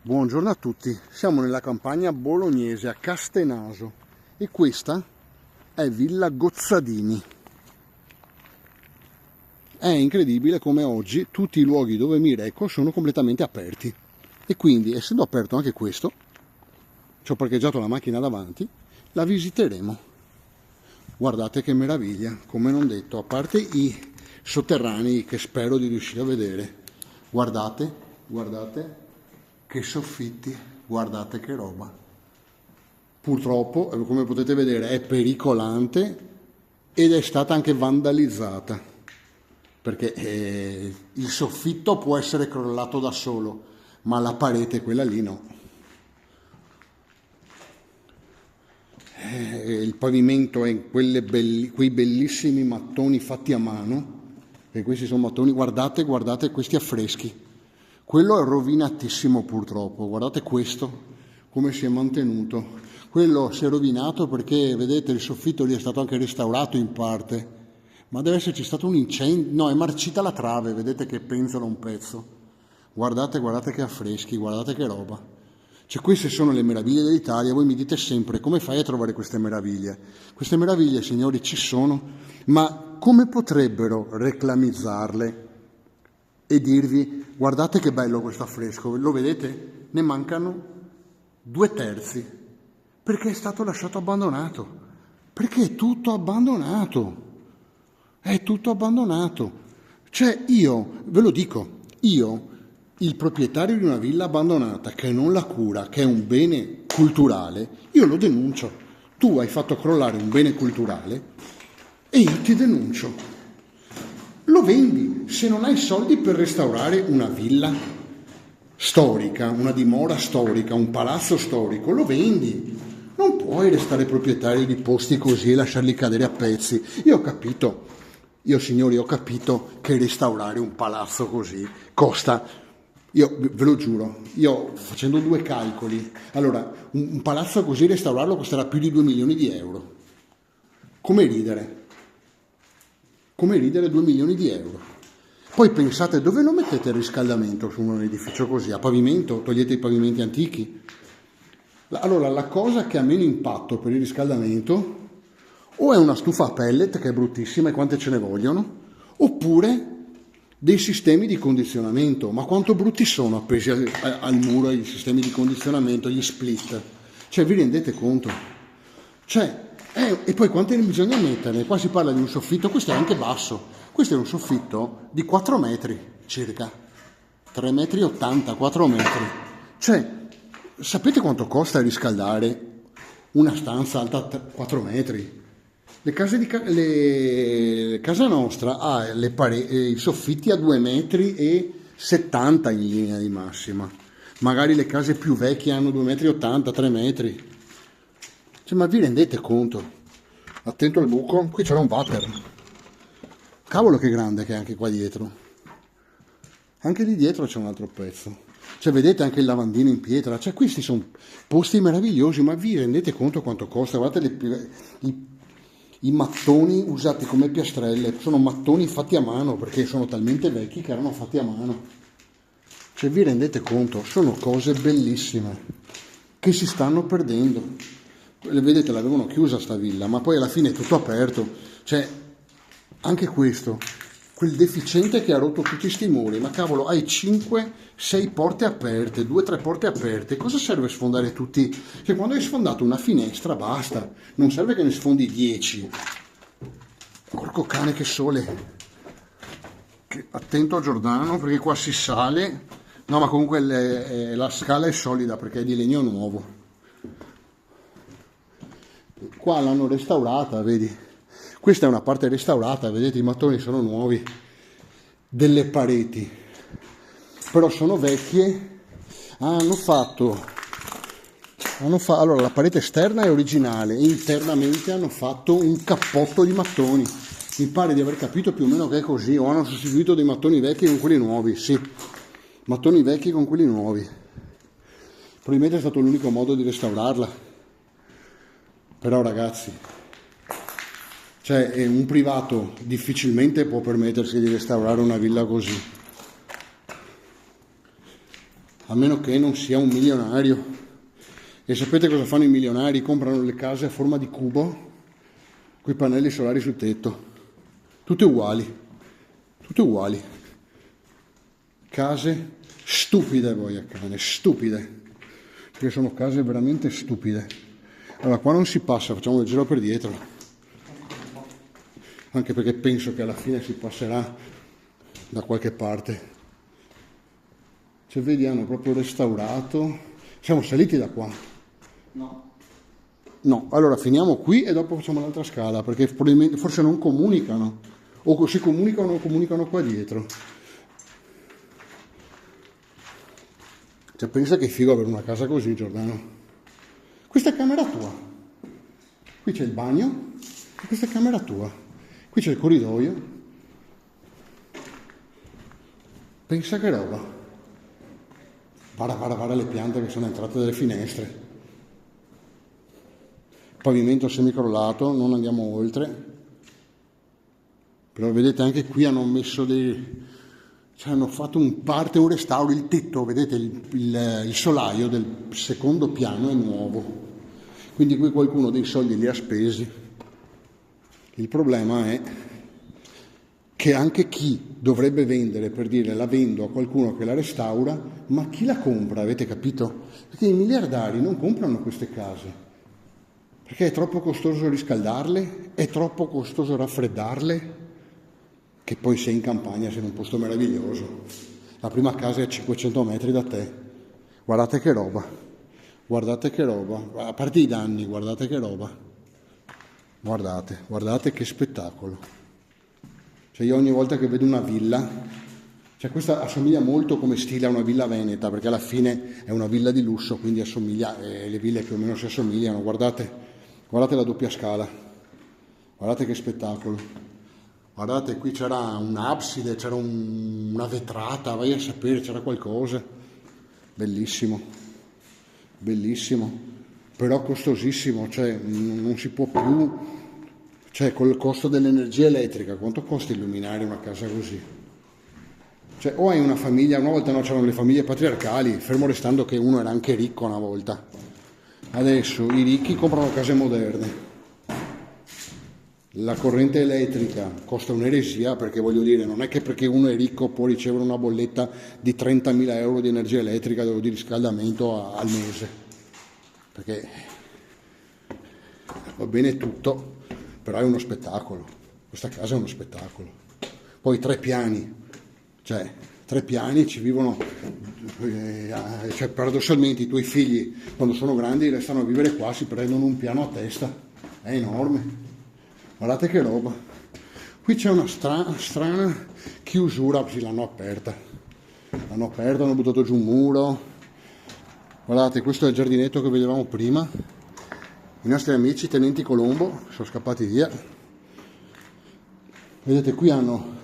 Buongiorno a tutti, siamo nella campagna bolognese a Castenaso e questa è Villa Gozzadini. È incredibile come oggi tutti i luoghi dove mi reco sono completamente aperti e quindi, essendo aperto anche questo, ci ho parcheggiato la macchina davanti, la visiteremo. Guardate che meraviglia, come non detto, a parte i sotterranei che spero di riuscire a vedere. Guardate che soffitti, guardate che roba. Purtroppo, come potete vedere, è pericolante ed è stata anche vandalizzata, perché il soffitto può essere crollato da solo, ma la parete, quella lì, no. Il pavimento è quei bellissimi mattoni fatti a mano, e questi sono mattoni, guardate questi affreschi. Quello è rovinatissimo purtroppo, guardate questo, come si è mantenuto. Quello si è rovinato perché, vedete, il soffitto lì è stato anche restaurato in parte, ma deve esserci stato un incendio, no, è marcita la trave, vedete che penzola un pezzo. Guardate che affreschi, guardate che roba. Cioè, queste sono le meraviglie dell'Italia. Voi mi dite sempre, come fai a trovare queste meraviglie? Queste meraviglie, signori, ci sono, ma come potrebbero reclamizzarle e dirvi, guardate che bello questo affresco, lo vedete? Ne mancano 2/3, perché è stato lasciato abbandonato, perché è tutto abbandonato, Cioè io, ve lo dico, io, il proprietario di una villa abbandonata che non la cura, che è un bene culturale, io lo denuncio. Tu hai fatto crollare un bene culturale e io ti denuncio. Lo vendi. Se non hai soldi per restaurare una villa storica, una dimora storica, un palazzo storico, lo vendi. Non puoi restare proprietario di posti così e lasciarli cadere a pezzi. Signori, ho capito che restaurare un palazzo così costa, io ve lo giuro, io facendo 2 calcoli, allora un palazzo così restaurarlo costerà più di 2 milioni di euro. Come ridere 2 milioni di euro. Poi pensate, dove lo mettete il riscaldamento su un edificio così? A pavimento? Togliete i pavimenti antichi? Allora, la cosa che ha meno impatto per il riscaldamento o è una stufa a pellet, che è bruttissima e quante ce ne vogliono, oppure dei sistemi di condizionamento. Ma quanto brutti sono appesi al muro i sistemi di condizionamento, gli split? Cioè, vi rendete conto? E poi quante ne bisogna mettere? Qua si parla di un soffitto, questo è anche basso. Questo è un soffitto di 4 metri circa, 3,80 metri, 4 metri. Cioè, sapete quanto costa riscaldare una stanza alta 4 metri? Casa nostra ha i soffitti a 2,70 metri in linea di massima. Magari le case più vecchie hanno 2,80 metri, 3 metri. Cioè, ma vi rendete conto? Attento al buco, qui c'era un water. Cavolo che grande che è anche qua dietro. Anche lì dietro c'è un altro pezzo. Cioè, vedete anche il lavandino in pietra. Cioè, questi sono posti meravigliosi, ma vi rendete conto quanto costa? Guardate i mattoni usati come piastrelle. Sono mattoni fatti a mano, perché sono talmente vecchi che erano fatti a mano. Cioè, vi rendete conto? Sono cose bellissime che si stanno perdendo. Vedete, l'avevano chiusa sta villa, ma poi alla fine è tutto aperto. Cioè, anche questo, quel deficiente che ha rotto tutti sti muri, ma cavolo, hai 5-6 porte aperte, 2-3 porte aperte, cosa serve sfondare tutti? Cioè, quando hai sfondato una finestra basta, non serve che ne sfondi 10. Porco cane, che sole. Attento a Giordano, perché qua si sale. No, ma comunque la scala è solida perché è di legno nuovo. Qua l'hanno restaurata, vedi? Questa è una parte restaurata, vedete, i mattoni sono nuovi, delle pareti, però sono vecchie. Allora, la parete esterna è originale e internamente hanno fatto un cappotto di mattoni. Mi pare di aver capito più o meno che è così, o hanno sostituito dei mattoni vecchi con quelli nuovi, sì, mattoni vecchi con quelli nuovi. Probabilmente è stato l'unico modo di restaurarla, però ragazzi, cioè, un privato difficilmente può permettersi di restaurare una villa così. a meno che non sia un milionario. E sapete cosa fanno i milionari? Comprano le case a forma di cubo, con i pannelli solari sul tetto, tutte uguali, case stupide, voi a cane, stupide, perché sono case veramente stupide. Allora qua non si passa, facciamo il giro per dietro, anche perché penso che alla fine si passerà da qualche parte. Cioè vedi, hanno proprio restaurato. Siamo saliti da qua? No, allora finiamo qui e dopo facciamo l'altra scala, perché probabilmente forse non comunicano, o si comunicano o non comunicano qua dietro. Cioè pensa che è figo avere una casa così, Giordano. Questa è camera tua, qui c'è il bagno e questa è camera tua, qui c'è il corridoio. Pensa che roba. Guarda le piante che sono entrate dalle finestre. Pavimento semicrollato, non andiamo oltre. Però vedete anche qui hanno messo cioè hanno fatto un restauro, il tetto, vedete il solaio del secondo piano è nuovo. Quindi qui qualcuno dei soldi li ha spesi. Il problema è che anche chi dovrebbe vendere, per dire la vendo a qualcuno che la restaura, ma chi la compra, avete capito? Perché i miliardari non comprano queste case, perché è troppo costoso riscaldarle, è troppo costoso raffreddarle, che poi sei in campagna, sei in un posto meraviglioso. La prima casa è a 500 metri da te, guardate che roba. Guardate che roba, a parte i danni, guardate che roba. Guardate che spettacolo. Cioè io ogni volta che vedo una villa, cioè questa assomiglia molto come stile a una villa veneta, perché alla fine è una villa di lusso, quindi assomiglia, le ville più o meno si assomigliano. Guardate la doppia scala, guardate che spettacolo. Guardate, qui c'era un'abside, c'era una vetrata, vai a sapere, c'era qualcosa. Bellissimo. Bellissimo, però costosissimo, cioè non si può più, cioè col costo dell'energia elettrica, quanto costa illuminare una casa così? Cioè o hai una famiglia, una volta no, c'erano le famiglie patriarcali, fermo restando che uno era anche ricco una volta, adesso i ricchi comprano case moderne, la corrente elettrica costa un'eresia, perché voglio dire, non è che perché uno è ricco può ricevere una bolletta di 30.000 euro di energia elettrica o di riscaldamento al mese, perché va bene tutto, però è uno spettacolo, questa casa è uno spettacolo. Poi 3 piani, cioè 3 piani ci vivono, cioè paradossalmente i tuoi figli quando sono grandi restano a vivere qua, si prendono un piano a testa, è enorme. Guardate che roba. Qui c'è una strana chiusura, sì, l'hanno aperta, hanno buttato giù un muro. Guardate, questo è il giardinetto che vedevamo prima. I nostri amici tenenti Colombo sono scappati via. Vedete, qui hanno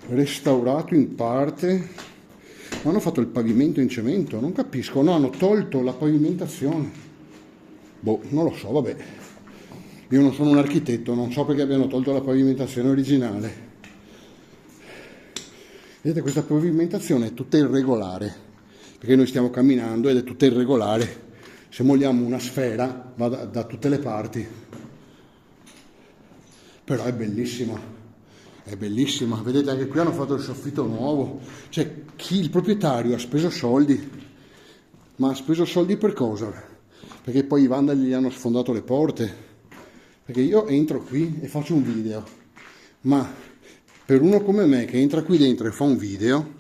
restaurato in parte, hanno fatto il pavimento in cemento, non capisco, no, hanno tolto la pavimentazione. Boh, non lo so, vabbè. Io non sono un architetto, non so perché abbiano tolto la pavimentazione originale. Vedete, questa pavimentazione è tutta irregolare, perché noi stiamo camminando ed è tutta irregolare. Se molliamo una sfera va da tutte le parti. Però è bellissima, vedete anche qui hanno fatto il soffitto nuovo, cioè il proprietario ha speso soldi, ma ha speso soldi per cosa? Perché poi i vandali gli hanno sfondato le porte, perché io entro qui e faccio un video, ma per uno come me che entra qui dentro e fa un video,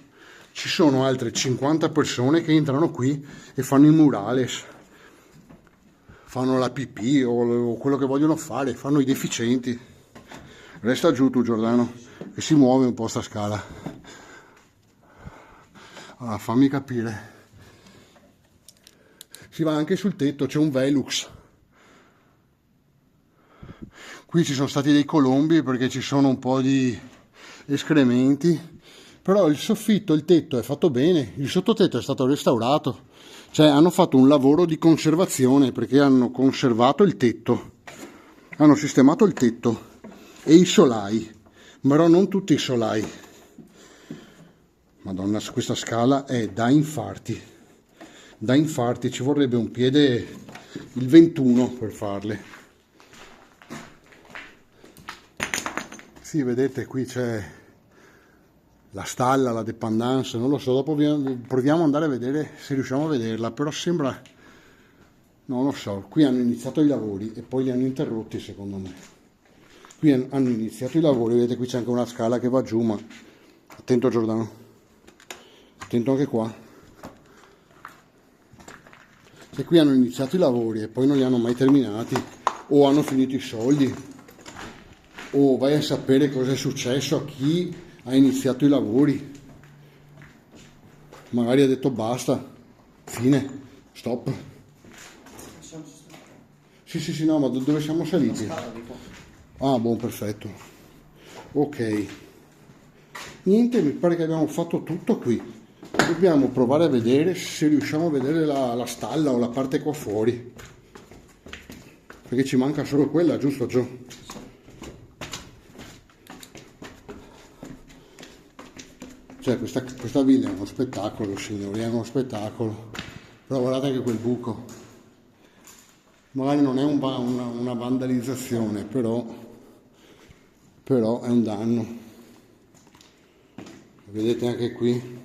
ci sono altre 50 persone che entrano qui e fanno i murales, fanno la pipì o quello che vogliono fare, fanno i deficienti. Resta giù tu, Giordano, che si muove un po' sta scala. Allora, fammi capire. Si va anche sul tetto, c'è un Velux. Qui ci sono stati dei colombi perché ci sono un po' di escrementi. Però il soffitto, il tetto è fatto bene, il sottotetto è stato restaurato. Cioè hanno fatto un lavoro di conservazione perché hanno conservato il tetto. Hanno sistemato il tetto e i solai, però non tutti i solai. Madonna, questa scala è da infarti. Da infarti, ci vorrebbe un piede il 21 per farle. Sì, vedete, qui c'è la stalla, la dépendance, non lo so, dopo proviamo ad andare a vedere se riusciamo a vederla, però sembra, non lo so, qui hanno iniziato i lavori e poi li hanno interrotti secondo me. Qui hanno iniziato i lavori, vedete qui c'è anche una scala che va giù, ma attento Giordano, attento anche qua. Se qui hanno iniziato i lavori e poi non li hanno mai terminati, o hanno finito i soldi, o vai a sapere cosa è successo a chi ha iniziato i lavori, magari ha detto basta, fine, stop. Sì, no, ma dove siamo saliti? Ah, buon, perfetto. Ok. Niente, mi pare che abbiamo fatto tutto qui. Dobbiamo provare a vedere se riusciamo a vedere la stalla o la parte qua fuori. Perché ci manca solo quella, giusto Gio? Cioè questa villa è uno spettacolo, signori, è uno spettacolo. Però guardate anche quel buco. Magari non è una vandalizzazione, però è un danno. Vedete anche qui,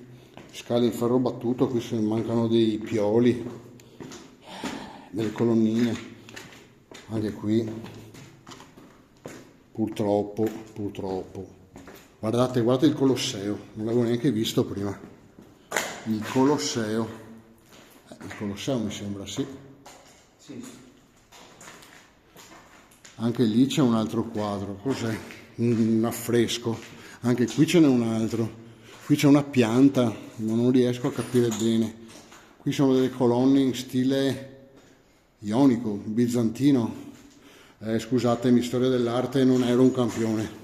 scale in ferro battuto, qui se mancano dei pioli, delle colonnine, anche qui, purtroppo. Guardate il Colosseo, non l'avevo neanche visto prima. Il Colosseo mi sembra, sì. Anche lì c'è un altro quadro, cos'è? Un affresco, anche qui ce n'è un altro. Qui c'è una pianta, ma non riesco a capire bene. Qui sono delle colonne in stile ionico, bizantino. Scusatemi, storia dell'arte, non ero un campione.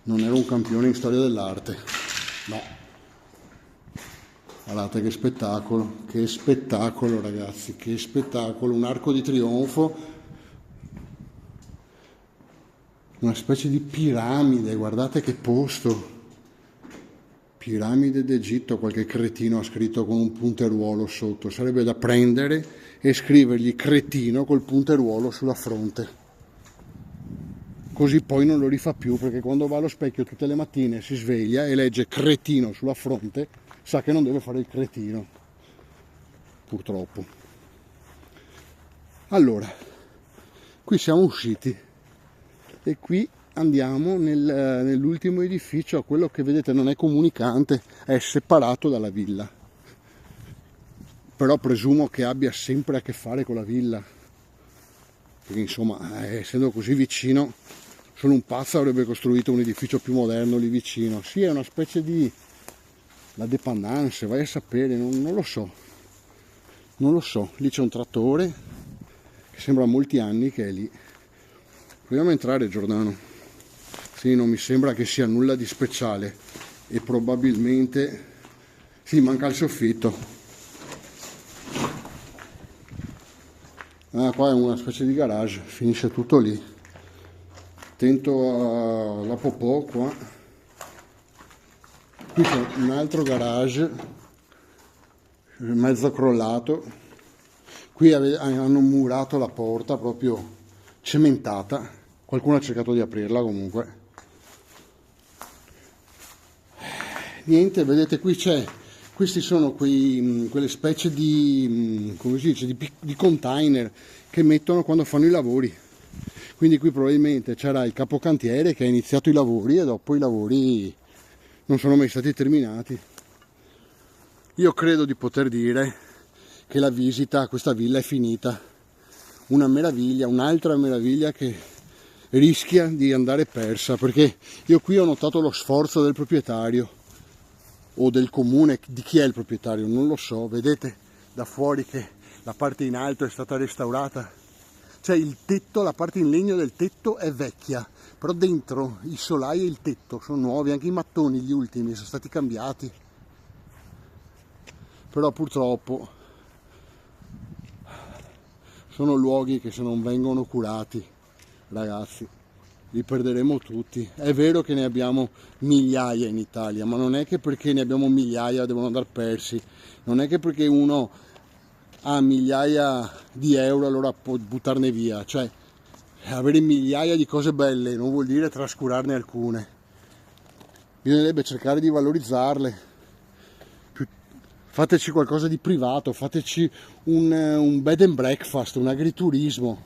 Non ero un campione in storia dell'arte. No. Guardate che spettacolo ragazzi, che spettacolo. Un arco di trionfo, una specie di piramide, guardate che posto. Piramide d'Egitto, qualche cretino ha scritto con un punteruolo sotto, sarebbe da prendere e scrivergli cretino col punteruolo sulla fronte. Così poi non lo rifà più, perché quando va allo specchio tutte le mattine si sveglia e legge cretino sulla fronte, sa che non deve fare il cretino, purtroppo. Allora, qui siamo usciti e qui andiamo nell'ultimo edificio, a quello che vedete non è comunicante, è separato dalla villa, però presumo che abbia sempre a che fare con la villa, perché insomma essendo così vicino, solo un pazzo avrebbe costruito un edificio più moderno lì vicino. Sì, è una specie di la dépendance, vai a sapere, non lo so. Lì c'è un trattore che sembra molti anni che è lì. Proviamo a entrare Giordano. Sì, non mi sembra che sia nulla di speciale e probabilmente sì, manca il soffitto. Ah, qua è una specie di garage, finisce tutto lì. Attento alla popò qua. Qui c'è un altro garage mezzo crollato. Qui hanno murato la porta proprio cementata. Qualcuno ha cercato di aprirla comunque. Niente, vedete qui questi sono quelle specie di, come si dice, di container che mettono quando fanno i lavori. Quindi qui probabilmente c'era il capocantiere che ha iniziato i lavori e dopo i lavori non sono mai stati terminati. Io credo di poter dire che la visita a questa villa è finita. Una meraviglia, un'altra meraviglia che rischia di andare persa, perché io qui ho notato lo sforzo del proprietario o del comune, di chi è il proprietario, non lo so. Vedete da fuori che la parte in alto è stata restaurata. Cioè il tetto, la parte in legno del tetto è vecchia, però dentro i solai e il tetto sono nuovi, anche i mattoni gli ultimi sono stati cambiati. Però purtroppo sono luoghi che se non vengono curati, ragazzi, li perderemo tutti. È vero che ne abbiamo migliaia in Italia, ma non è che perché ne abbiamo migliaia devono andare persi. Non è che perché uno ha migliaia di euro allora può buttarne via. Cioè, avere migliaia di cose belle non vuol dire trascurarne alcune. Bisognerebbe cercare di valorizzarle. Fateci qualcosa di privato, fateci un bed and breakfast, un agriturismo.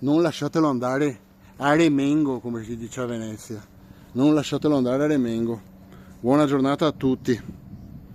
Non lasciatelo andare a remengo, come si dice a Venezia. Non lasciatelo andare a remengo. Buona giornata a tutti.